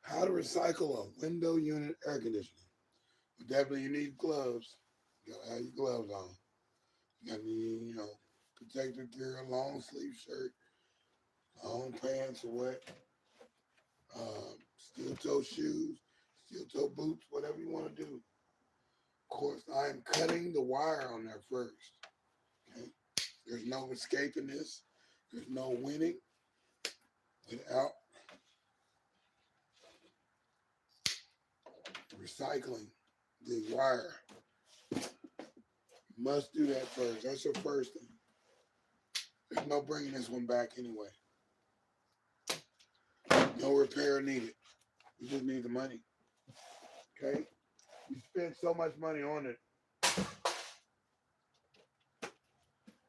How to recycle a window unit air conditioner. But definitely you need gloves. You gotta have your gloves on. You gotta need, protective gear, long sleeve shirt, long pants or what, steel toe shoes, steel toe boots, whatever you want to do. Of course, I am cutting the wire on there first. Okay? There's no escaping this. There's no winning without recycling the wire. You must do that first. That's your first thing. There's no bringing this one back anyway. No repair needed. You just need the money. Okay? You spend so much money on it.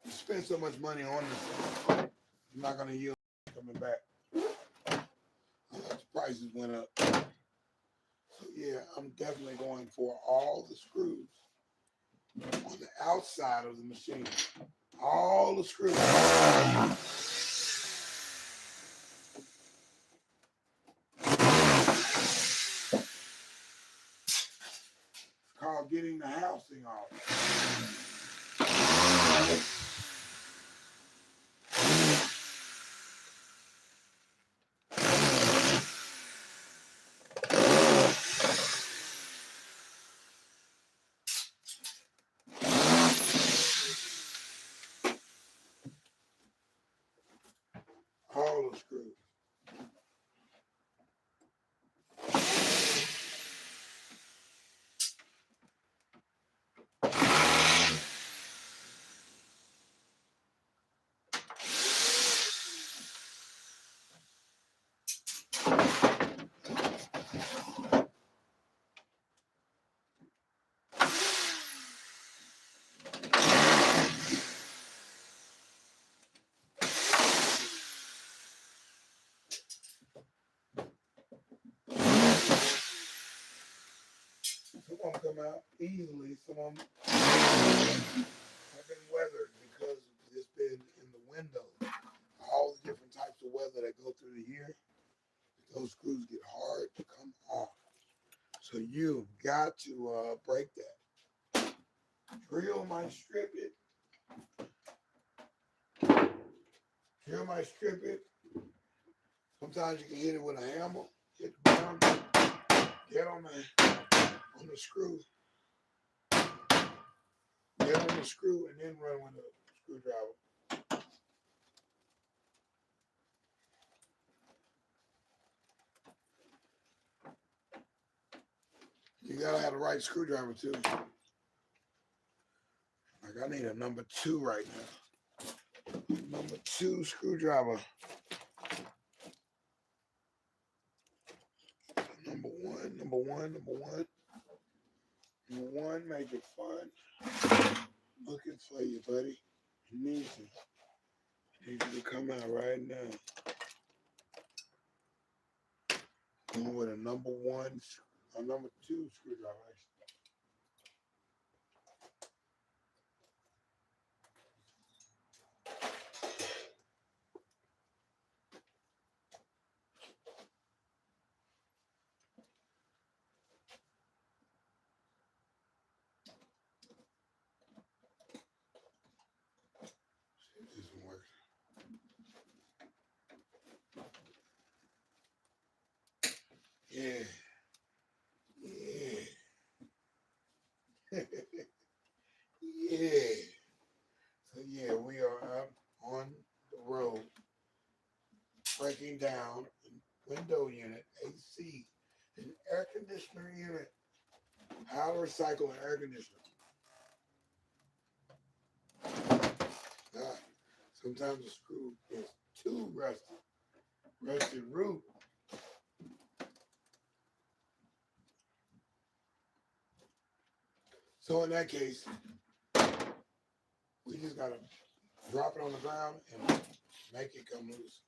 You spend so much money on this. You're not going to yield coming back. The prices went up. So yeah, I'm definitely going for all the screws on the outside of the machine. All the screws. It's called getting the housing off. All the screws. Some of them come out easily. Some of them have been weathered because it's been in the window. All the different types of weather that go through the year, those screws get hard to come off. So you've got to break that. Drill might strip it. Drill might strip it. Sometimes you can hit it with a hammer. Hit the ground. Get on the screw. Get on the screw and then run with a screwdriver. You gotta have the right screwdriver too. Like I need a number 2 right now. Number 2 screwdriver. Number one. Number one, make it fun. Looking for you, buddy. You need you to come out right now. Going with a number 1, a number 2 screwdriver. See if this one works. Yeah. Yeah. So yeah, we are up on the road, breaking down a window unit, AC, an air conditioner unit. How to recycle an air conditioner. God, sometimes the screw is too rusted. Rusted root. So in that case, we just gotta drop it on the ground and make it come loose.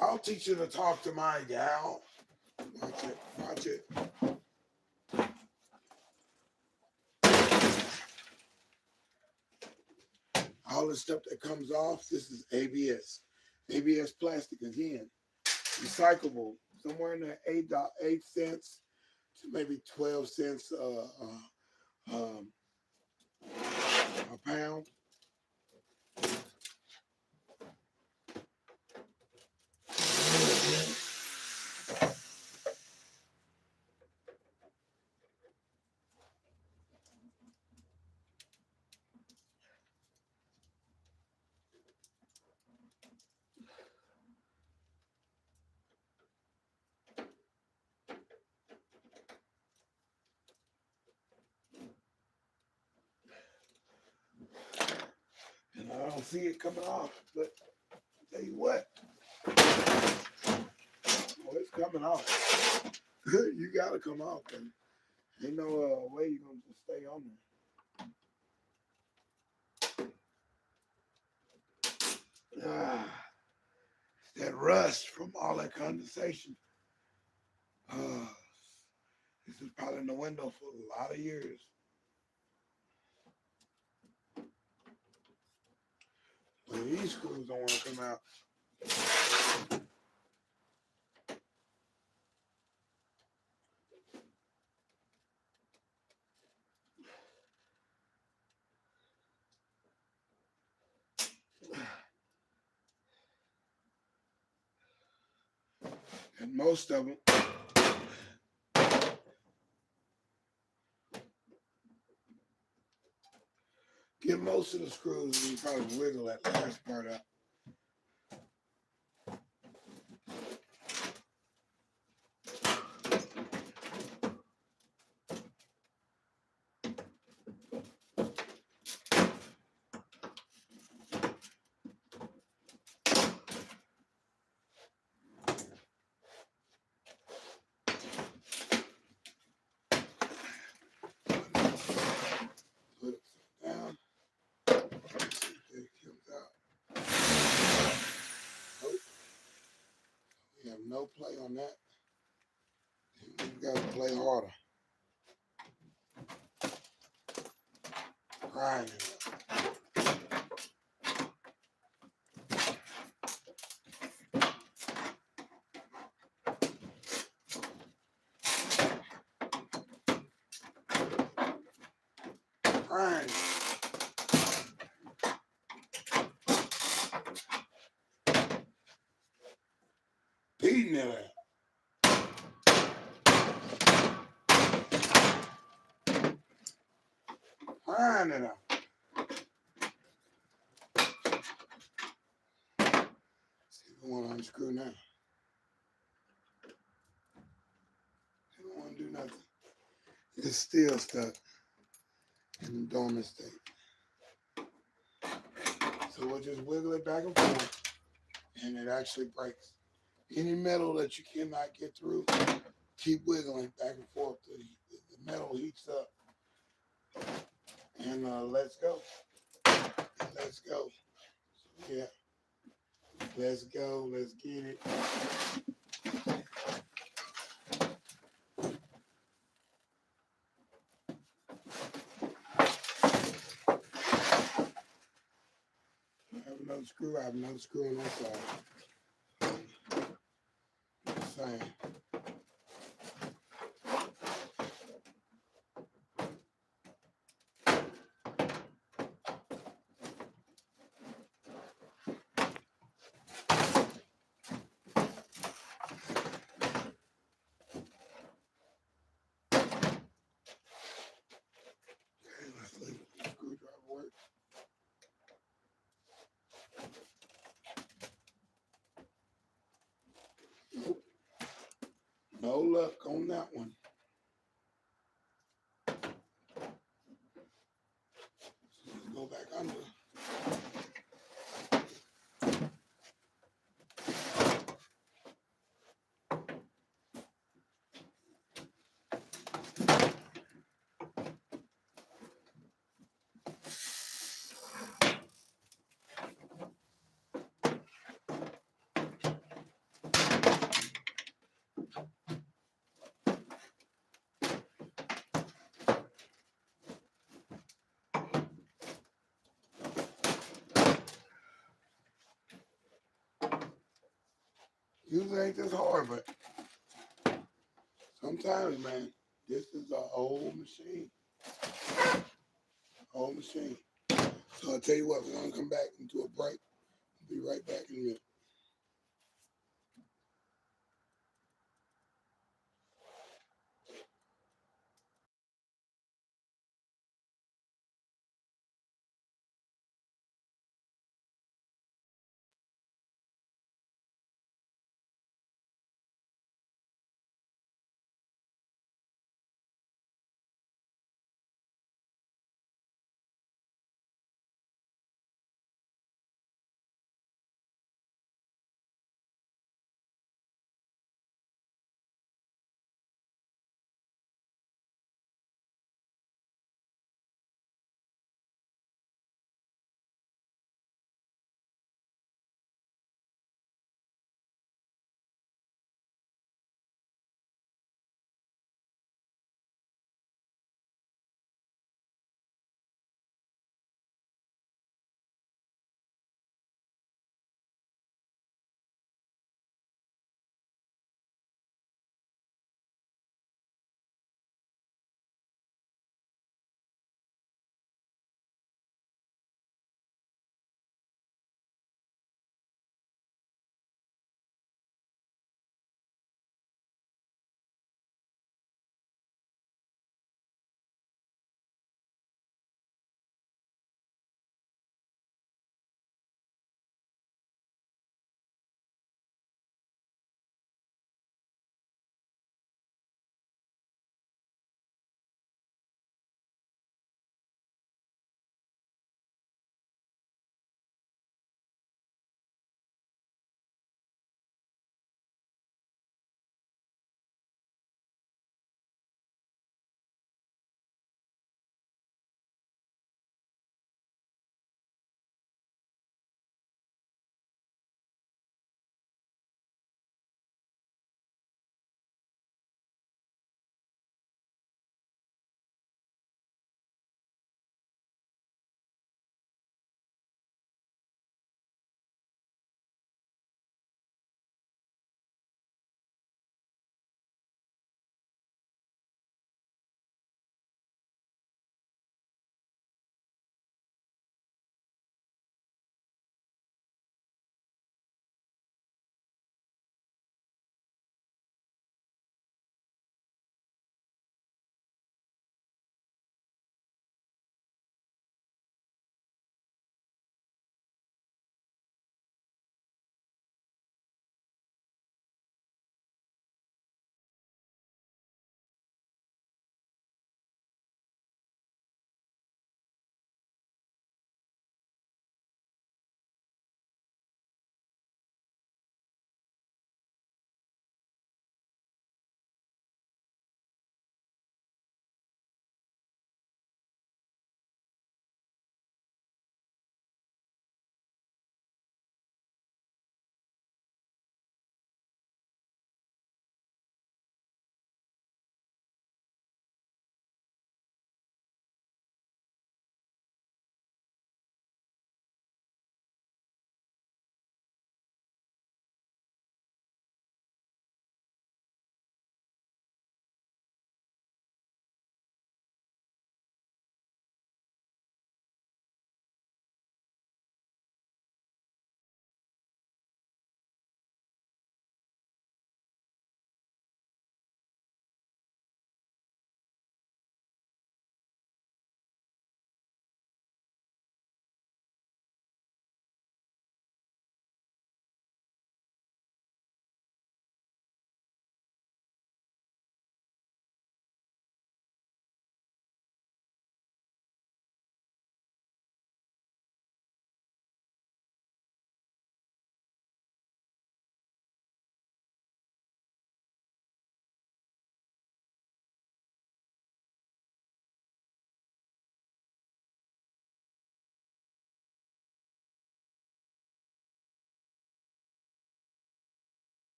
I'll teach you to talk to my gal. Watch it, watch it. I'll all the stuff that comes off, this is ABS. ABS plastic again, recyclable, somewhere in the 8 cents to maybe 12 cents a pound. And I don't see it coming off, but I'll tell you what, oh, it's coming off. You gotta come off, and ain't no way you're gonna just stay on there. That rust from all that condensation. This is probably in the window for a lot of years. But these screws don't want to come out. And most of them, get most of the screws and you probably wiggle that last part out. Put it down. It comes out. Nope. We have no play on that. We've got to play harder. Grinding. Grinding. Beating it out. Grinding out. See if we want to unscrew now. We don't want to do nothing. It's still stuck in the dormant state. So we'll just wiggle it back and forth and it actually breaks. Any metal that you cannot get through, keep wiggling back and forth. The metal heats up. And let's go. Let's go. So, yeah. Let's go. Let's get it. I have another screw. I have another screw on that side. Just saying. Let's leave the screwdriver work. Nope. No luck on that one. So let's go back under. Usually ain't this hard, but sometimes, man, this is a whole machine. Whole machine. So I'll tell you what, we're gonna come back into a break. Be right back in a minute.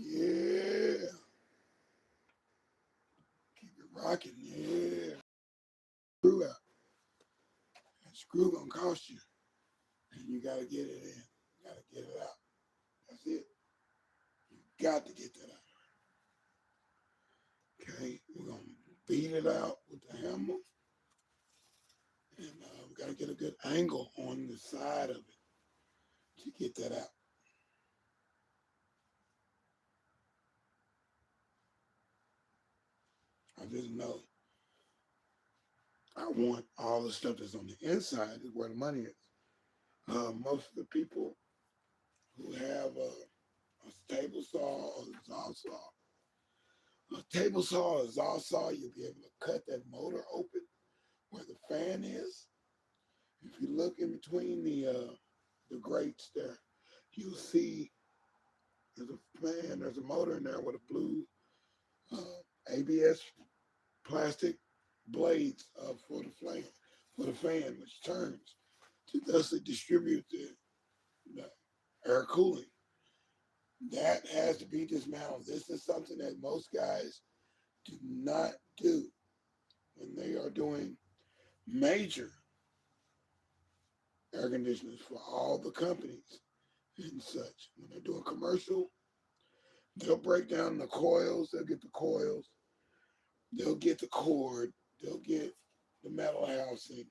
Yeah. Keep it rocking. Yeah. Screw out. That screw gonna cost you. And you gotta get it in. You gotta get it out. That's it. You got to get that out. Okay. We're gonna beat it out with the hammer. And we gotta get a good angle on the side of it to get that out. I just know I want all the stuff that's on the inside is where the money is. Most of the people who have a table saw or a saw saw, a table saw or a saw saw, you'll be able to cut that motor open where the fan is. If you look in between the grates there, you'll see there's a fan, there's a motor in there with a blue ABS plastic blades for the fan, which turns to thusly distribute the air cooling. That has to be dismantled. This is something that most guys do not do when they are doing major air conditioners for all the companies and such. When they're doing commercial, they'll break down the coils, they'll get the coils, they'll get the cord, they'll get the metal housing.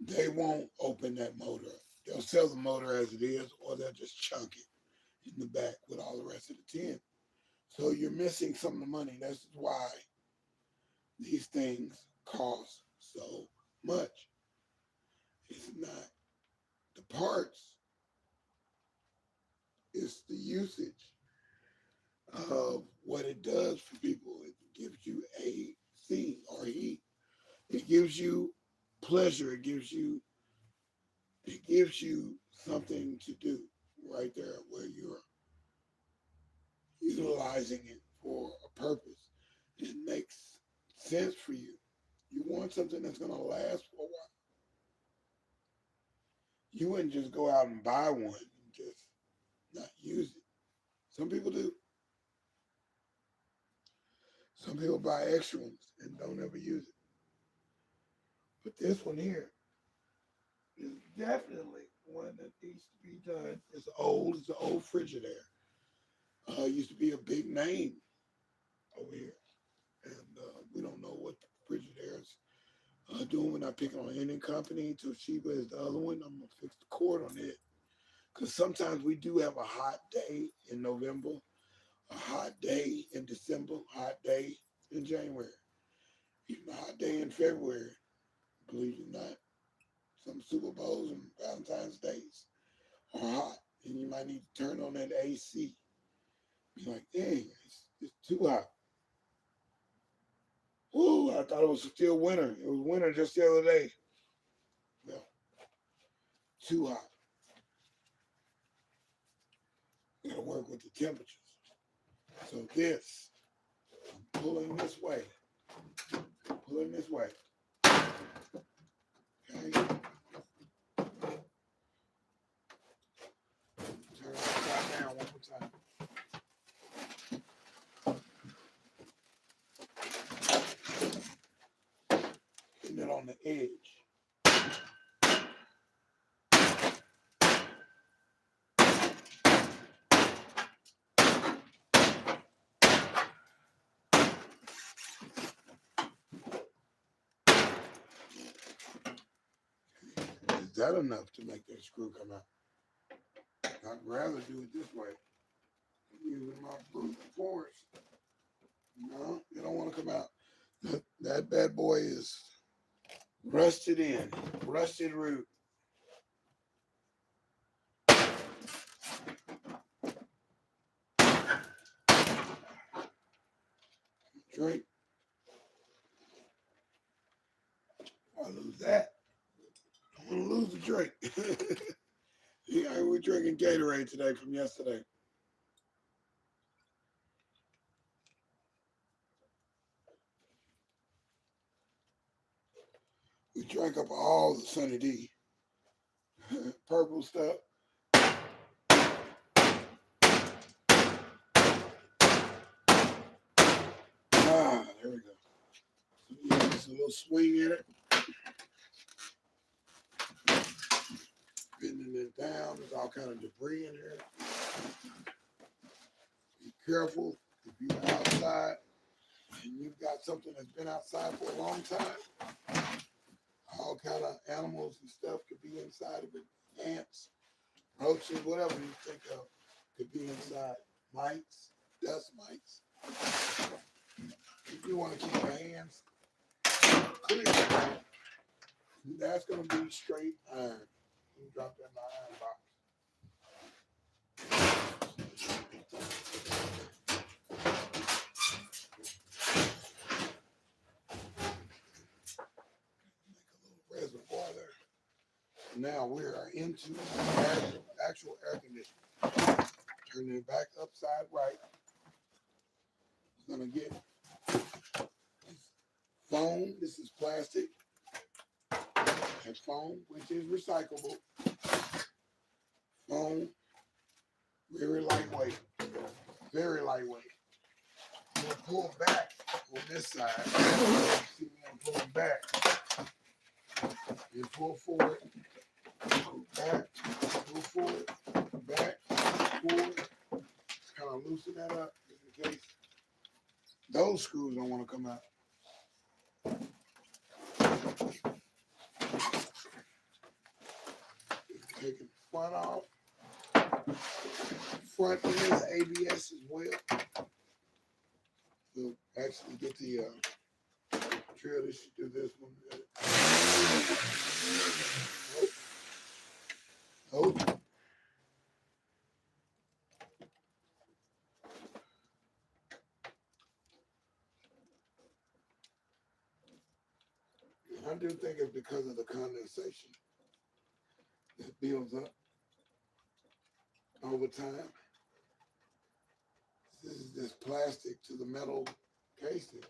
They won't open that motor up. They'll sell the motor as it is, or they'll just chunk it in the back with all the rest of the tin. So you're missing some of the money. That's why these things cost so much. It's not the parts, it's the usage of what it does for people. It gives you AC or heat. It gives you pleasure. It gives you something to do right there where you're utilizing it for a purpose. It makes sense for you. You want something that's going to last for a while. You wouldn't just go out and buy one and just not use it. Some people do. Some people buy extra ones and don't ever use it. But this one here is definitely one that needs to be done. It's old. It's an old Frigidaire. It used to be a big name over here. And we don't know what Frigidaire's doing. We're not picking on any company. Toshiba is the other one. I'm going to fix the cord on it. Because sometimes we do have a hot day in November, a hot day in December, hot day in January, even a hot day in February, believe it or not. Some Super Bowls and Valentine's Days are hot, and you might need to turn on that AC. Be like, dang, it's too hot. Ooh, I thought it was still winter. It was winter just the other day. Well, too hot. You gotta work with the temperatures. So this, I'm pulling this way. Pulling this way. Okay. Turn it upside down one more time. Hitting it on the edge. Is that enough to make that screw come out? I'd rather do it this way. I'm using my brute force. No, it don't want to come out. That bad boy is rusted in, rusted root. Drink. I lose that. I want to lose the drink. Yeah, we're drinking Gatorade today from yesterday. We drank up all the Sunny D. Purple stuff. a little swing in it. Bending it down. There's all kind of debris in here. Be careful if you're outside and you've got something that's been outside for a long time. All kind of animals and stuff could be inside of it. Ants, roaches, whatever you think of could be inside. Mites, dust mites. If you want to keep your hands clear, that's going to be straight iron. You can drop that in the iron box. Make a little reservoir there. Now we are into actual air conditioning. Turning it back upside right. We're going to get foam. This is plastic. And foam, which is recyclable. Foam, very lightweight. Very lightweight. I'm going to pull back on this side. See me, I'm pulling back. And pull forward. Pull back. Pull forward. Back. Forward. Just kind of loosen that up just in case those screws don't want to come out. Taking the front off. Front is ABS as well. We'll actually get the drill this should do this one. Nope. I do think it's because of the condensation that builds up over time. This is just plastic to the metal casing.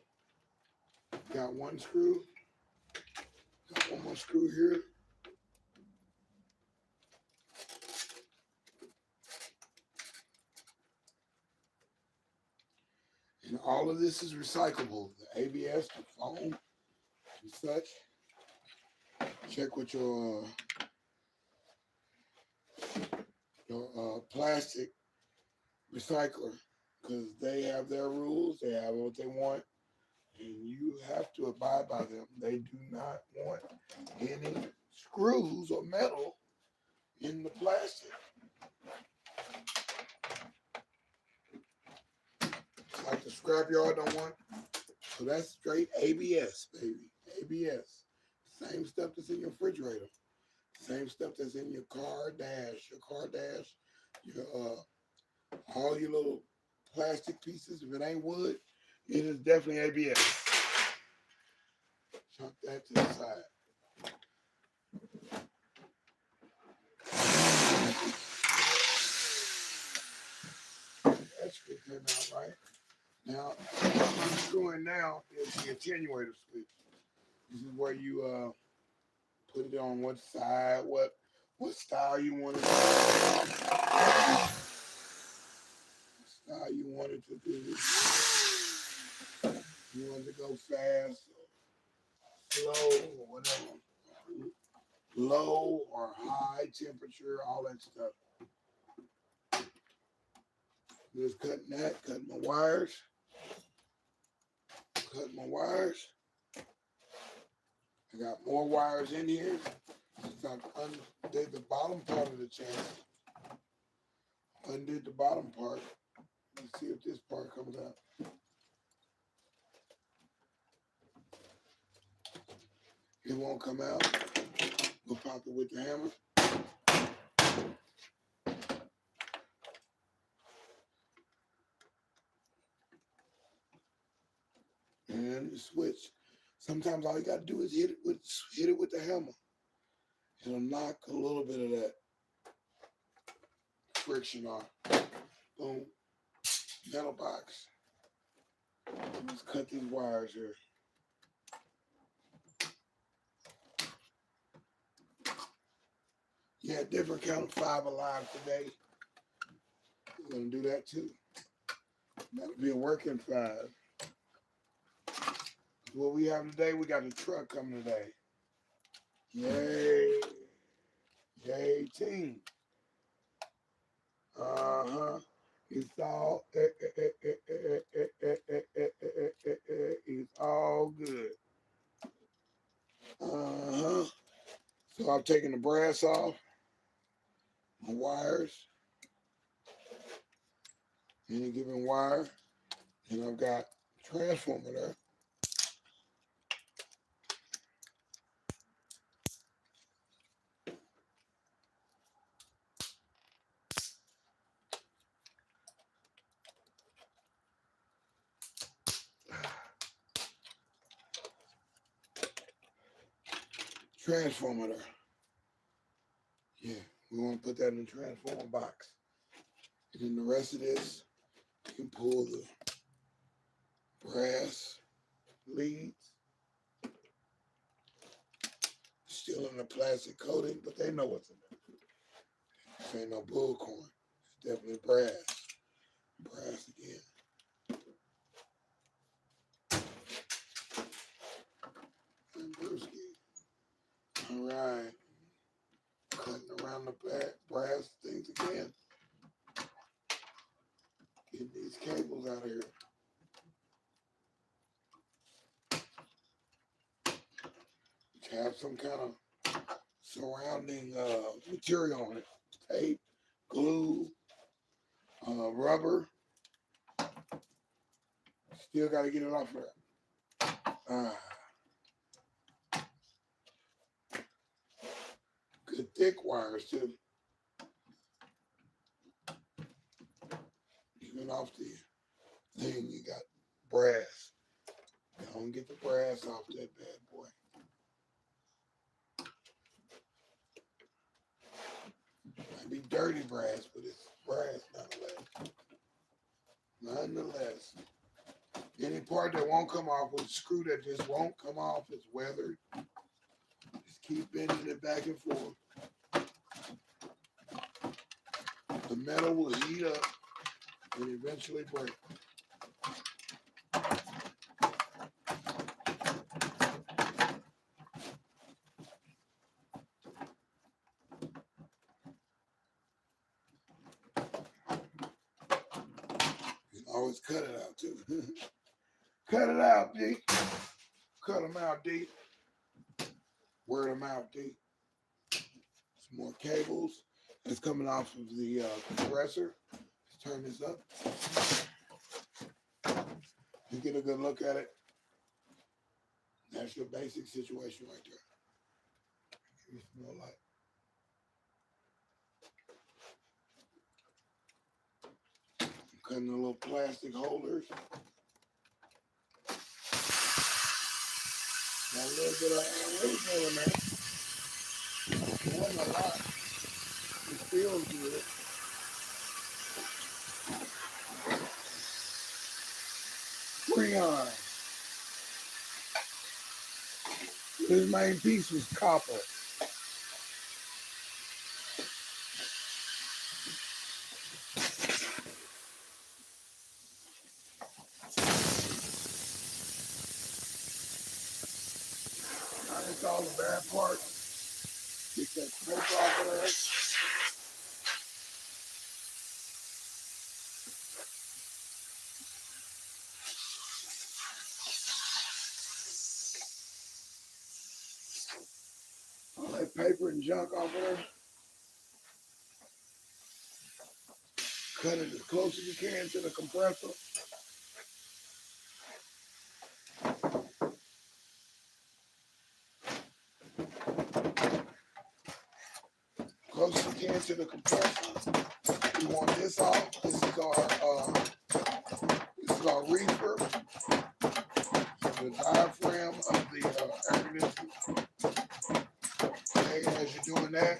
Got one screw. Got one more screw here. And all of this is recyclable. The ABS, the foam, and such. Check with your plastic recycler, because they have their rules. They have what they want, and you have to abide by them. They do not want any screws or metal in the plastic. Like the scrapyard don't want. So that's straight ABS, baby. ABS. Same stuff that's in your refrigerator. Same stuff that's in your car dash. Your all your little plastic pieces. If it ain't wood, it is definitely ABS. Chuck that to the side. That screw came out right. Now, what I'm screwing now is the attenuator switch. This is where you put it on what side, what style you want it to do. Style you want it to do. You want it to go fast or slow or whatever. Low or high temperature, all that stuff. Just cutting my wires. Cut my wires. I got more wires in here. I undid the bottom part of the channel. Undid the bottom part. Let's see if this part comes out. It won't come out. We'll pop it with the hammer. And the switch. Sometimes all you got to do is hit it with the hammer. It'll knock a little bit of that friction off. Boom. Metal box. Let's cut these wires here. Yeah, different count of 5 alive today. We're going to do that too. That'll be a working 5. what we have today. We got the truck coming today. Yay. Yay, team. Uh-huh. It's all it's all good. Uh-huh. So I've taken the brass off, my wires, any given wire, and I've got transformer there. Transformer there. Yeah, we want to put that in the transformer box. And then the rest of this, you can pull the brass leads. Still in the plastic coating, but they know what's in there. This ain't no bullcorn. It's definitely brass. Brass again. And Brewski. All right. Cutting around the brass things again. Getting these cables out of here. Have some kind of surrounding material on it. Tape, glue, rubber. Still got to get it off of there. Good thick wires too. Even off the thing, you got brass. Don't get the brass off that bad boy. Might be dirty brass, but it's brass nonetheless. Nonetheless. Any part that won't come off with a screw that just won't come off is weathered. Just keep bending it back and forth. The metal will heat up and eventually break. You can always cut it out too. Cut it out, D. Cut them out, D. Wear them out, D. Some more cables. It's coming off of the compressor. Let's turn this up. You get a good look at it. That's your basic situation right there. Give me some more light. I'm cutting the little plastic holders. Got a little bit of original in there. It wasn't a lot. It feels good. Freon. His main piece was copper. Now that's all the bad parts. Get that paper off of there. All that paper and junk off there. Cut it as close as you can to the compressor. Close as you can to the compressor. We want this off. This is our reefer. The diaphragm of the air conditioner. Okay, as you're doing that,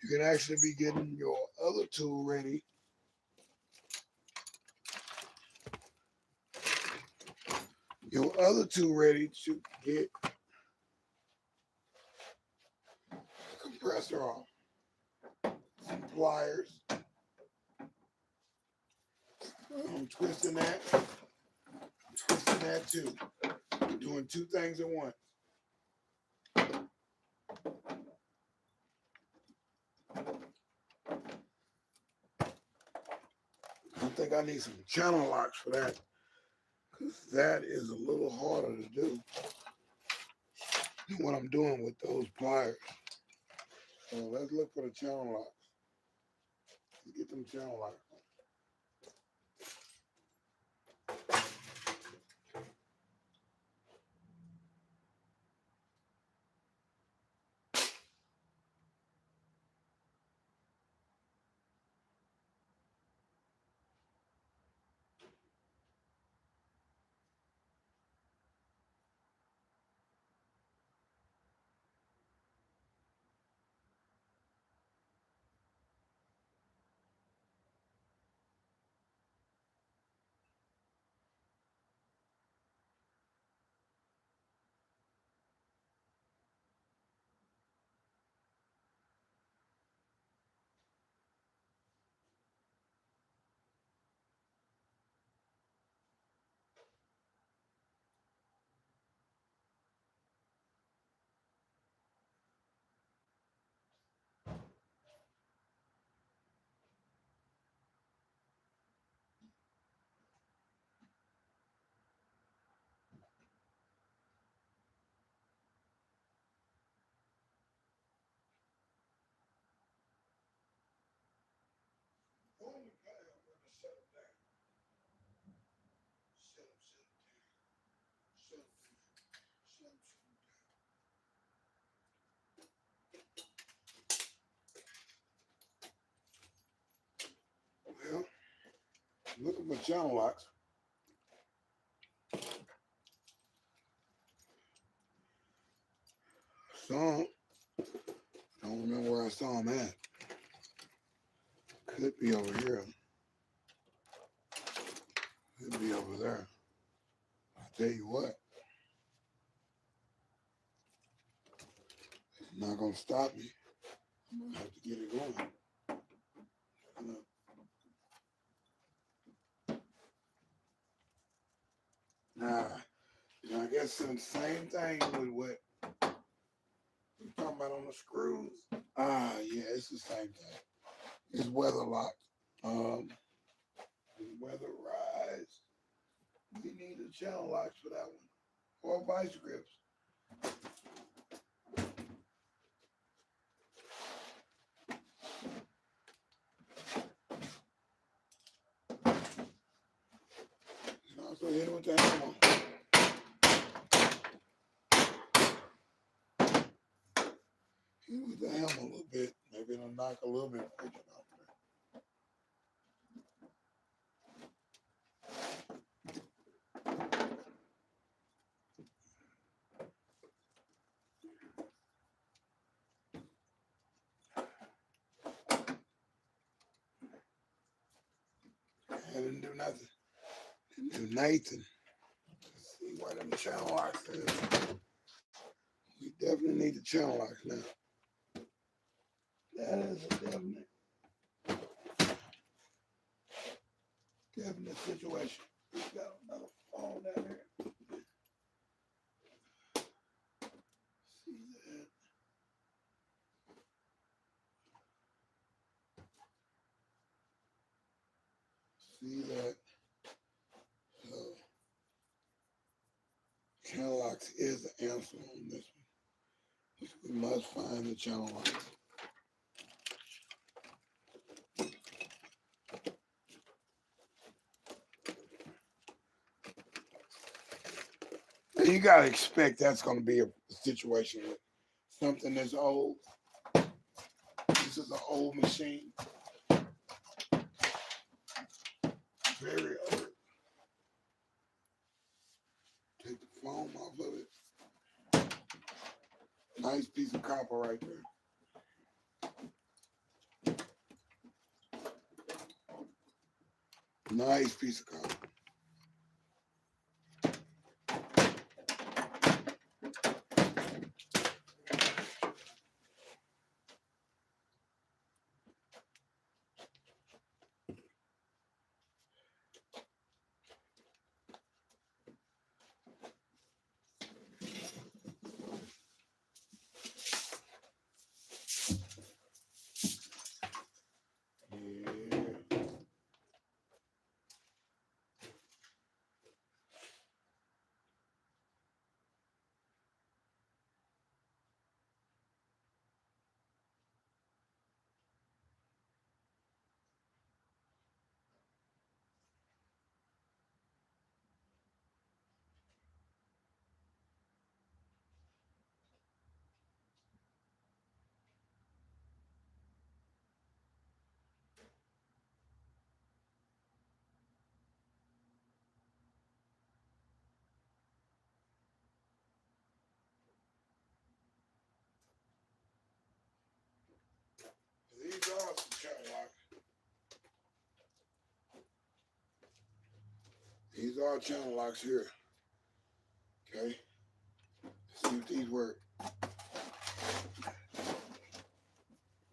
you can actually be getting your other tool ready. Your other tool ready to get the compressor off. Some pliers. I'm twisting that. I'm twisting that too. Doing two things at once. I think I need some channel locks for that, because that is a little harder to do than what I'm doing with those pliers. So let's look for the channel locks. Let's get them channel locks. Well, looking for channel locks. Some, don't remember where I saw them at. Could be over here. Could be over there. I'll tell you what. It's not going to stop me. I'm going to have to get it going. Nah, I guess it's the same thing with what we're talking about on the screws. Yeah, it's the same thing. It's weather locked. Weatherized. We need the channel locks for that one. Or vice grips. You can also hit it with the hammer. Hit it with the hammer a little bit. Maybe it'll knock a little bit of friction off there. I didn't do nothing. Didn't do Nathan. Let's see where them channel locks is. We definitely need the channel locks now. That is a definite situation. We got another phone down here. See that? So, channel locks is the answer on this one. We must find the channel locks. You gotta expect that's gonna be a situation with something that's old. This is an old machine. Very old. Take the foam off of it. Nice piece of copper right there. Nice piece of copper. channel locks. These are channel locks here. Okay. Let's see if these work.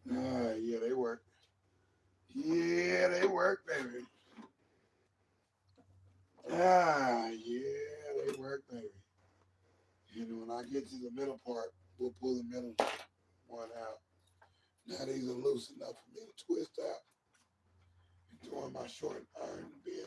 Yeah, they work. Yeah, they work, baby. Yeah, they work, baby. And when I get to the middle part, we'll pull the middle one out. Now these are loose enough for me to twist out and throw in my short iron bin.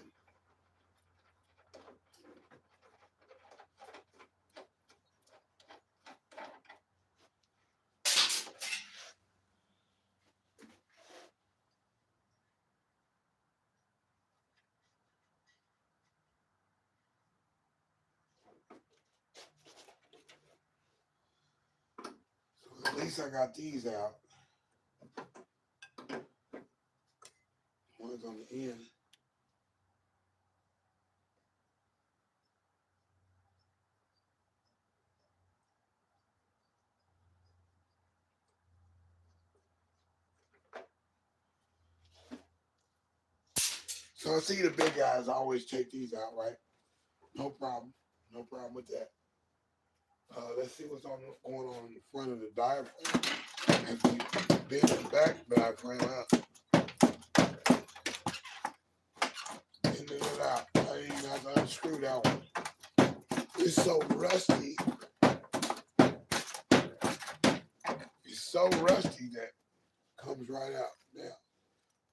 So at least I got these out. One's on the end. So I see the big guys always take these out, right? No problem. No problem with that. Let's see what's going on in the front of the diaphragm. If you bend the back diaphragm out, bending it out. I ain't have to unscrew that one. It's so rusty. It's so rusty that comes right out. Now,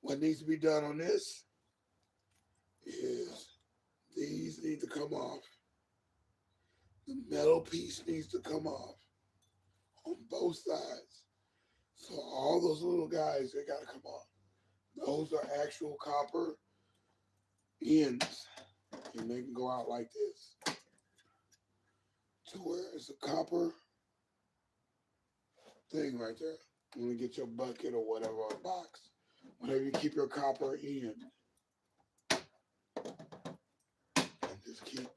what needs to be done on this is these need to come off. The metal piece needs to come off on both sides. So all those little guys, they got to come off. Those are actual copper ends. And they can go out like this. To where it's a copper thing right there. When you get your bucket or whatever, or box. Whenever you keep your copper in. And just keep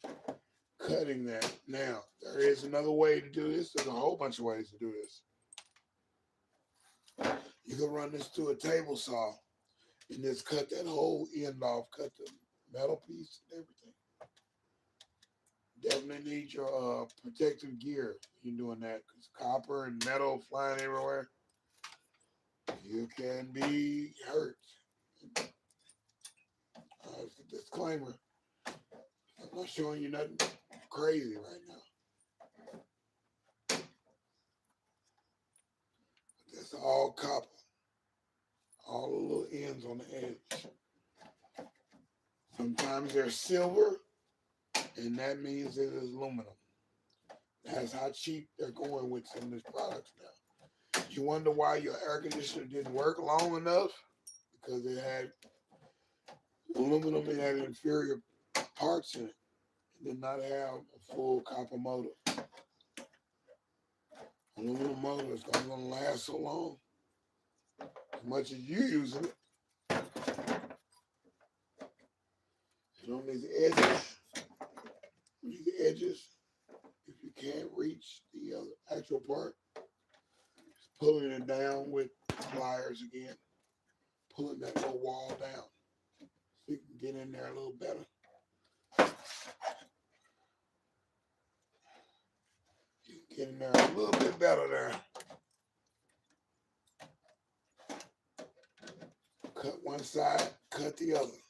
cutting that. Now, there is another way to do this. There's a whole bunch of ways to do this. You can run this through a table saw and just cut that whole end off, cut the metal piece and everything. Definitely need your protective gear when you're doing that, because copper and metal flying everywhere, you can be hurt. It's a disclaimer. I'm not showing you nothing crazy right now. It's all copper. All the little ends on the edge. Sometimes they're silver, and that means it is aluminum. That's how cheap they're going with some of these products now. You wonder why your air conditioner didn't work long enough? Because it had aluminum, it had inferior parts in it. It did not have a full copper motor. Aluminum motor is not going to last so long. As much as you using it. And on these edges, if you can't reach the actual part, just pulling it down with pliers again, pulling that little wall down so you can get in there a little better. You can get in there a little bit better there. Cut one side, cut the other.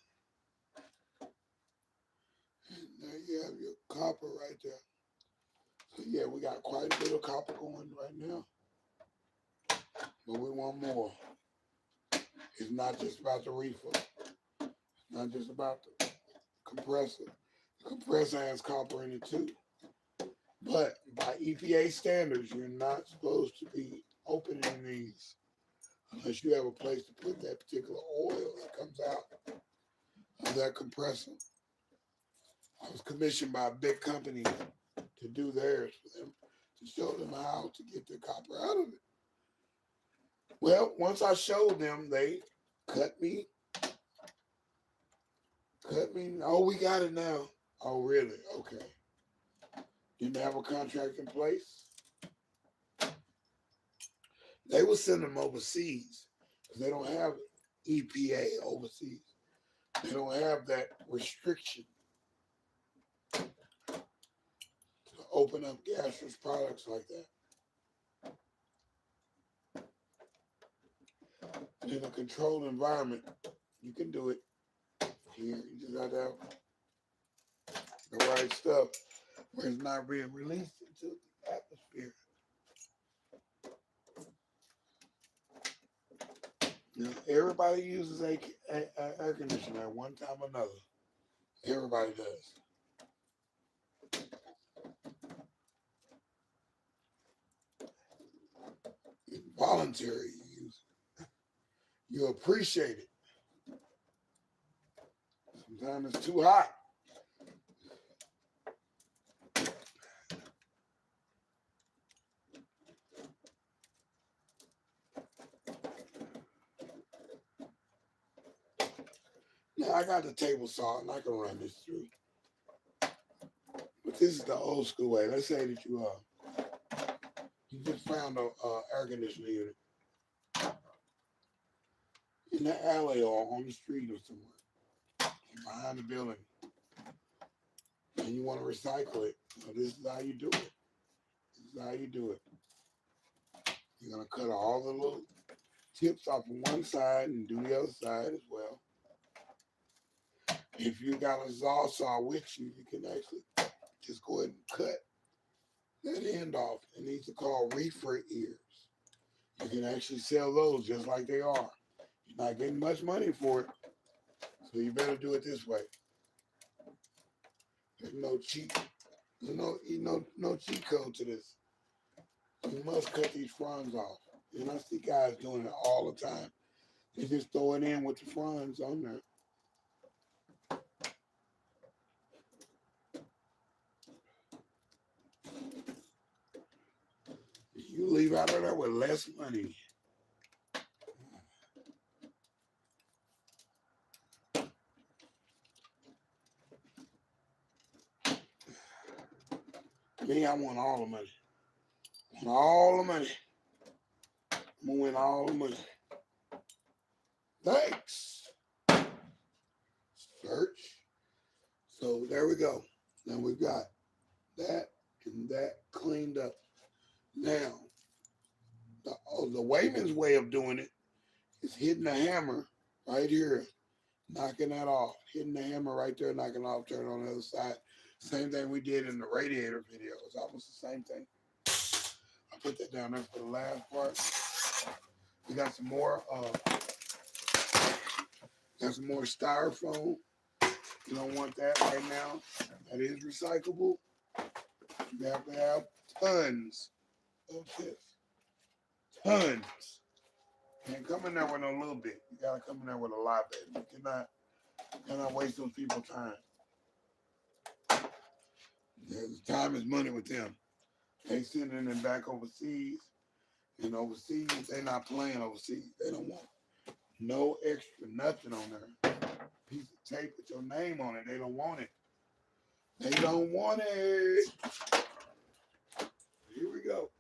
And there you have your copper right there. So yeah, we got quite a bit of copper going right now. But we want more. It's not just about the reefer. It's not just about the compressor. The compressor has copper in it too. But by EPA standards, you're not supposed to be opening these unless you have a place to put that particular oil that comes out of that compressor. I was commissioned by a big company to do theirs for them, to show them how to get the copper out of it. Well, once I showed them, they cut me. Oh, we got it now. Oh, really? Okay. Didn't have a contract in place. They will send them overseas because they don't have EPA overseas. They don't have that restriction to open up gaseous products like that. In a controlled environment, you can do it. Here, you just got to have the right stuff where it's not being released into the atmosphere. Now, everybody uses a air conditioner at one time or another. Everybody does. It's voluntary. You appreciate it. Sometimes it's too hot. Now I got the table saw and I can run this through. But this is the old school way. Let's say that you just found a air conditioning unit in the alley or on the street or somewhere behind the building, and you want to recycle it. So this is how you do it. This is how you do it. You're gonna cut all the little tips off on one side and do the other side as well. If you got a saw with you, you can actually just go ahead and cut that end off. And these are called reefer ears. You can actually sell those just like they are. You're not getting much money for it, so you better do it this way. There's no cheat code to this. You must cut these fronds off. And I see guys doing it all the time. They just throw it in with the fronds on there. You leave out of there with less money. Me, I want all the money. I want all the money. I'm gonna win all the money. Thanks. Search. So there we go. Now we've got that and that cleaned up. Now, the Wayman's way of doing it is hitting the hammer right here, knocking that off. Hitting the hammer right there, knocking off, turn it on the other side. Same thing we did in the radiator video. It's almost the same thing. I'll put that down there for the last part. We got some more styrofoam. You don't want that right now. That is recyclable. You have to have tons of this. Tons. Can't come in there with a little bit. You gotta come in there with a lot, baby. You cannot waste those people's time. Time is money with them. They sending them back overseas. And overseas, they're not playing overseas. They don't want no extra nothing on there. Piece of tape with your name on it. They don't want it. They don't want it. Here we go.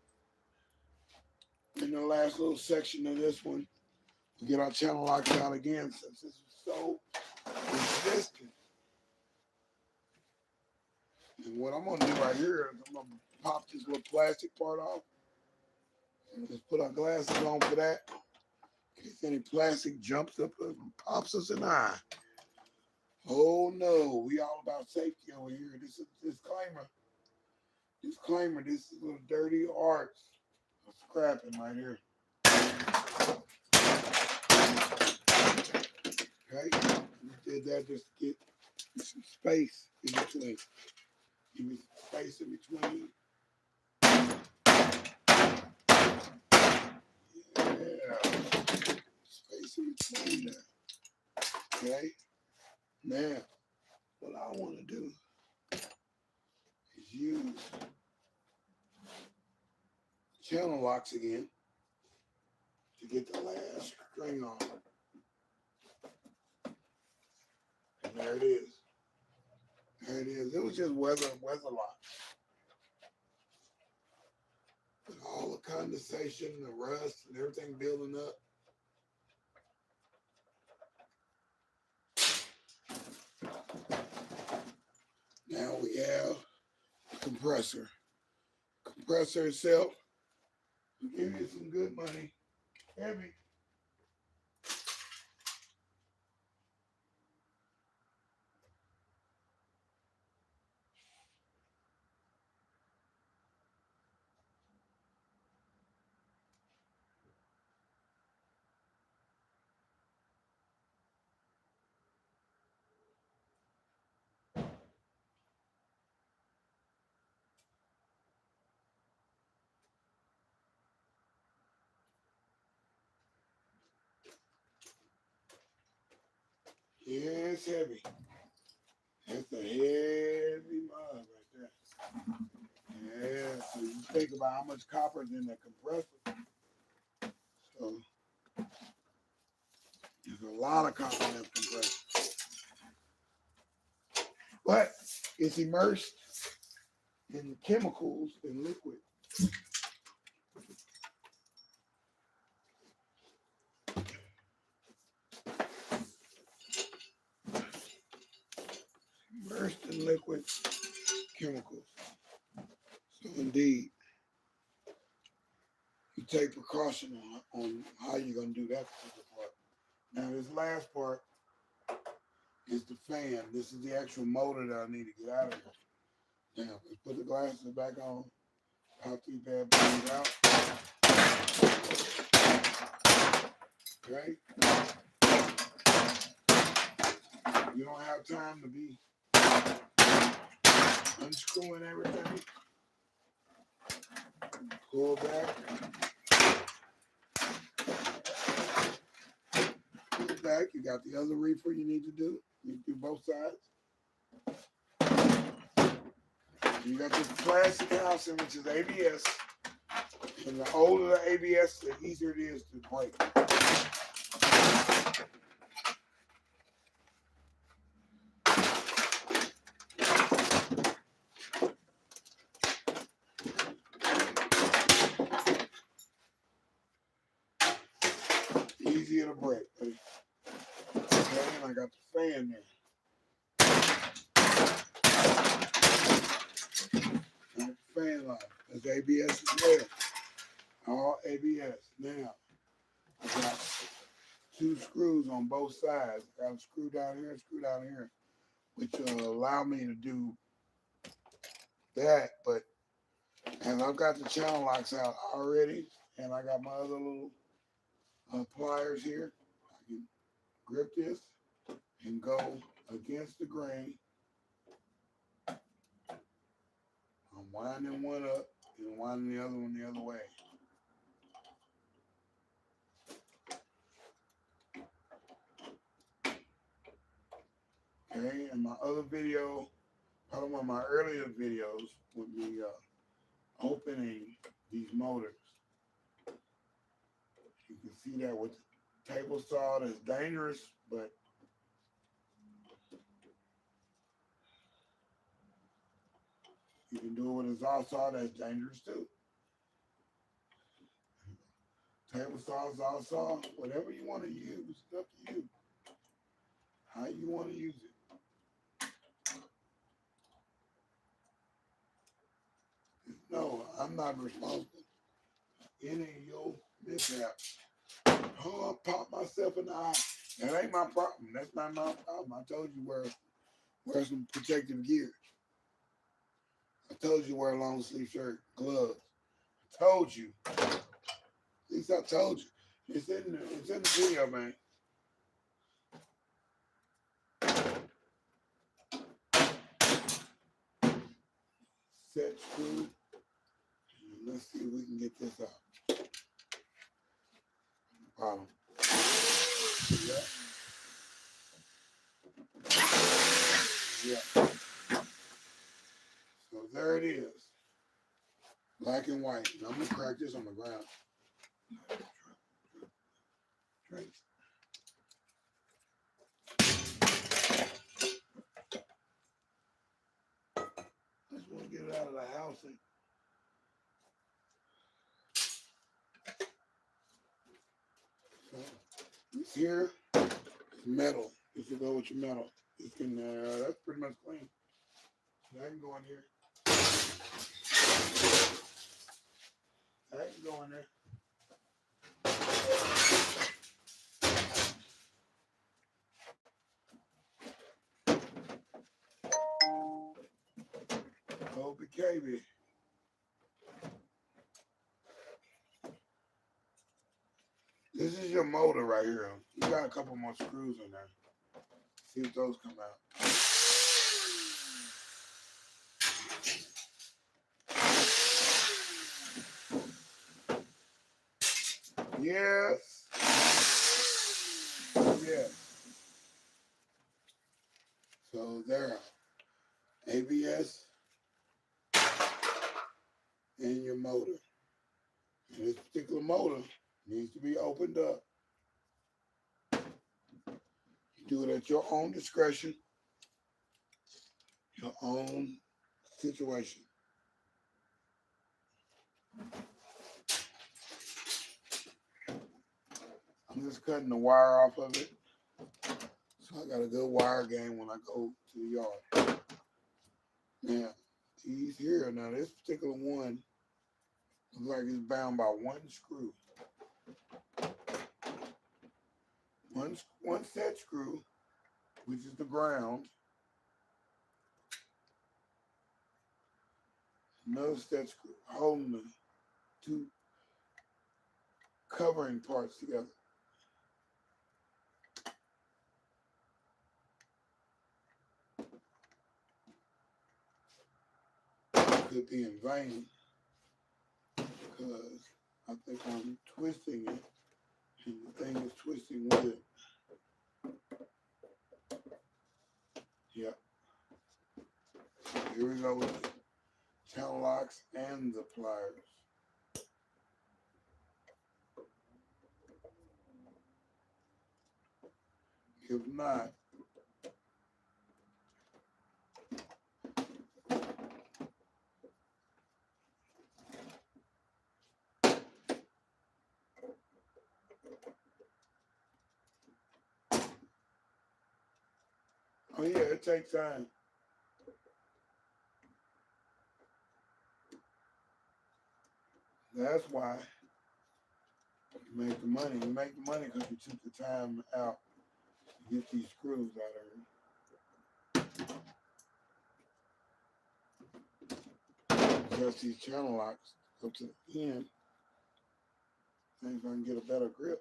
In the last little section of this one, we get our channel locked out again since this is so resistant. And what I'm gonna do right here is I'm gonna pop this little plastic part off. And just put our glasses on for that. In case any plastic jumps up and pops us in the eye. Oh no, we all about safety over here. This is a disclaimer. Disclaimer, this is a little dirty arts of scrapping right here. Okay? We did that just to get some space in between. Give me some space in between. Yeah. Space in between there. Okay? Now, what I want to do is use channel locks again to get the last string on. And there it is. There it is. It was just weather lock. With all the condensation, the rust, and everything building up. Now we have compressor. Compressor itself will give you some good money. Heavy. Yeah, it's heavy. It's a heavy mug right there. Yeah, so you think about how much copper is in that compressor. So there's a lot of copper in that compressor. But it's immersed in chemicals and liquid. Immersed in liquid chemicals. So indeed, you take precaution on how you're going to do that particular part. Now this last part is the fan. This is the actual motor that I need to get out of here. Now let's put the glasses back on. Pop these bad boys out. Okay. You don't have time to be unscrewing everything. Pull back. Pull back. You got the other reefer you need to do. You do both sides. You got this plastic housing, which is ABS. And the older the ABS, the easier it is to break. Easier to break. Okay, and I got the fan there. Got the fan line. That's ABS as well. All ABS. Now, I got 2 screws on both sides. I got a screw down here and a screw down here, which will allow me to do that. But and I've got the channel locks out already, and I got my other little pliers here. I can grip this and go against the grain. I'm winding one up and winding the other one the other way. Okay, and my other video, probably one of my earlier videos, would be opening these motors. You can see that with the table saw, that's dangerous, but you can do it with a saw, that's dangerous too. Table saw, whatever you want to use, it's up to you. How you want to use it. No, I'm not responsible for any of your mishaps. Oh, I popped myself in the eye. That ain't my problem. That's not my problem. I told you wear some protective gear. I told you wear a long sleeve shirt, gloves. I told you. At least I told you. It's in the video, man. Set screw. Let's see if we can get this out. Problem. Yeah. Yeah. So there it is. Black and white. Now I'm gonna crack this on the ground. Right. I just want to get it out of the house. This here is metal. This will go with your metal. This can, that's pretty much clean. So I can go in here. I can go in there. OBKB. This is your motor right here. You got a couple more screws in there. See if those come out. Yes. Yes. So there. ABS and your motor. And this particular motor needs to be opened up. You do it at your own discretion, your own situation. I'm just cutting the wire off of it. So I got a good wire game when I go to the yard. Now, these here, now this particular one looks like it's bound by one screw. One set screw, which is the ground. Another set screw holding the two covering parts together. Could be in vain because I think I'm twisting it and the thing is twisting with it. Yep. Here we go with the channel locks and the pliers. If not, oh yeah, it takes time. That's why you make the money. You make the money because you took the time out to get these screws out of here. Just these channel locks go to the end. Think I can get a better grip.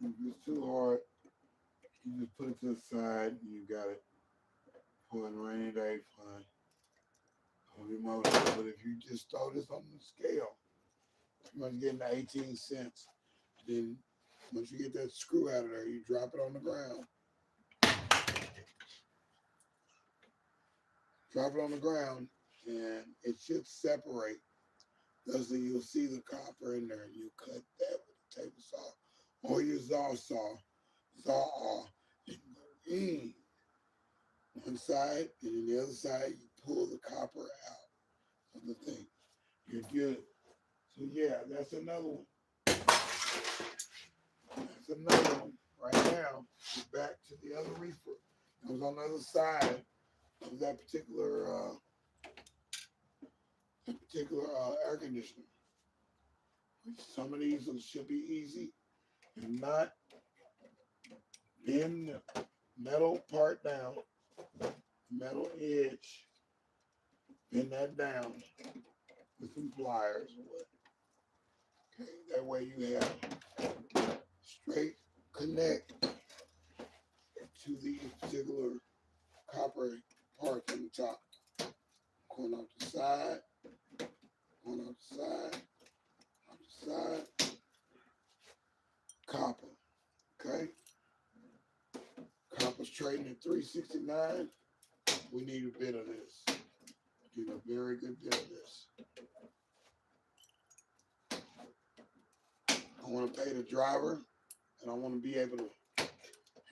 If it's too hard, you just put it to the side and you got it for a rainy day fun. On your motor. But if you just throw this on the scale, you're going to get 18 cents. Then once you get that screw out of there, you drop it on the ground. Drop it on the ground and it should separate. Thus you'll see the copper in there and you cut that with a table saw or your saw off and go in. One side and then the other side you pull the copper out of the thing. You're good. So yeah, that's another one. That's another one. Right now, we're back to the other reefer. It was on the other side of that particular air conditioner. Some of these should be easy and not bend the metal part down, metal edge, bend that down with some pliers or what. Okay, that way you have straight connect to the particular copper parts on the top. Going off the side, going off the side, off the side, copper. Okay? Copper's trading at $3.69. We need a bit of this. Need a very good bit of this. I want to pay the driver, and I want to be able to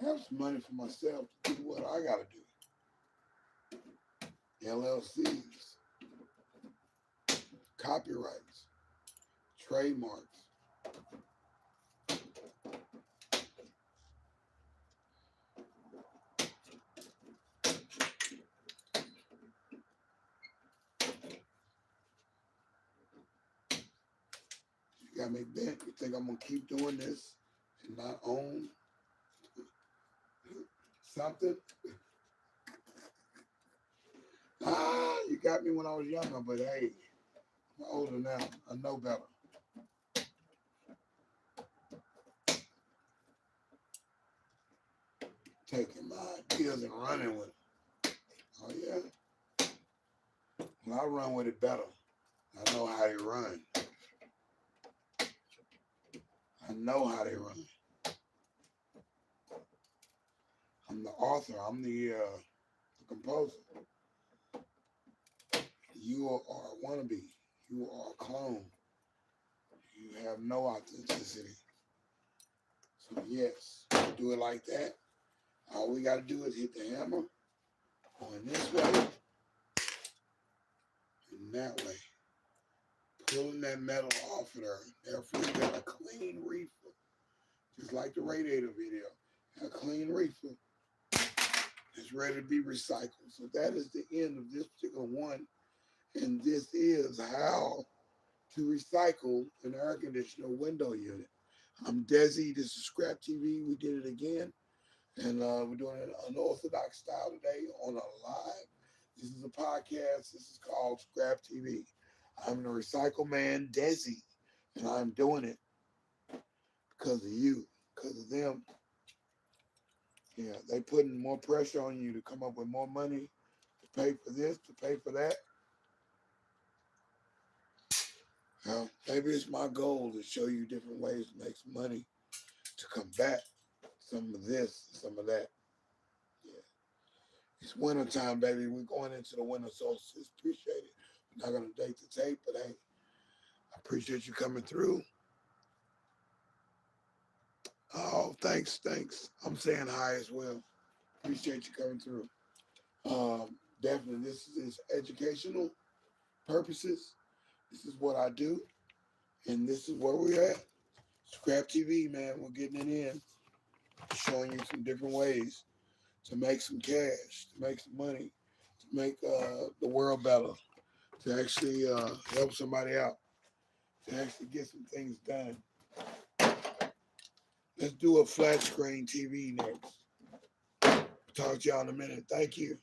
have some money for myself to do what I got to do. LLCs, copyrights, trademarks. You got me bent. You think I'm gonna keep doing this and not own something? You got me when I was younger, but hey, I'm older now. I know better. Taking my ideas and running with it. Oh yeah. Well, I run with it better. I know how they run. I know how they run. I'm the author. I'm the composer. You are a wannabe. You are a clone. You have no authenticity. So yes, do it like that. All we got to do is hit the hammer going this way and that way. Pulling that metal off of there. Therefore, you got a clean reefer. Just like the radiator video. A clean reefer. It's ready to be recycled. So that is the end of this particular one. And this is how to recycle an air conditioner window unit. I'm deSz'e. This is Scrap TV. We did it again. And we're doing it unorthodox style today on a live. This is a podcast. This is called Scrap TV. I'm the recycle man, deSz'e. And I'm doing it because of you, because of them. Yeah, they putting more pressure on you to come up with more money to pay for this, to pay for that. Maybe it's my goal to show you different ways to make some money to combat some of this, some of that. Yeah. It's winter time, baby. We're going into the winter solstice. Appreciate it. I'm not going to date the tape, but hey, I appreciate you coming through. Oh, thanks. I'm saying hi as well. Appreciate you coming through. Definitely, this is educational purposes. This is what I do, and this is where we're at. Scrap TV, man. We're getting it in, showing you some different ways to make some cash, to make some money, to make the world better, to actually help somebody out, to actually get some things done. Let's do a flat screen TV next. Talk to y'all in a minute. Thank you.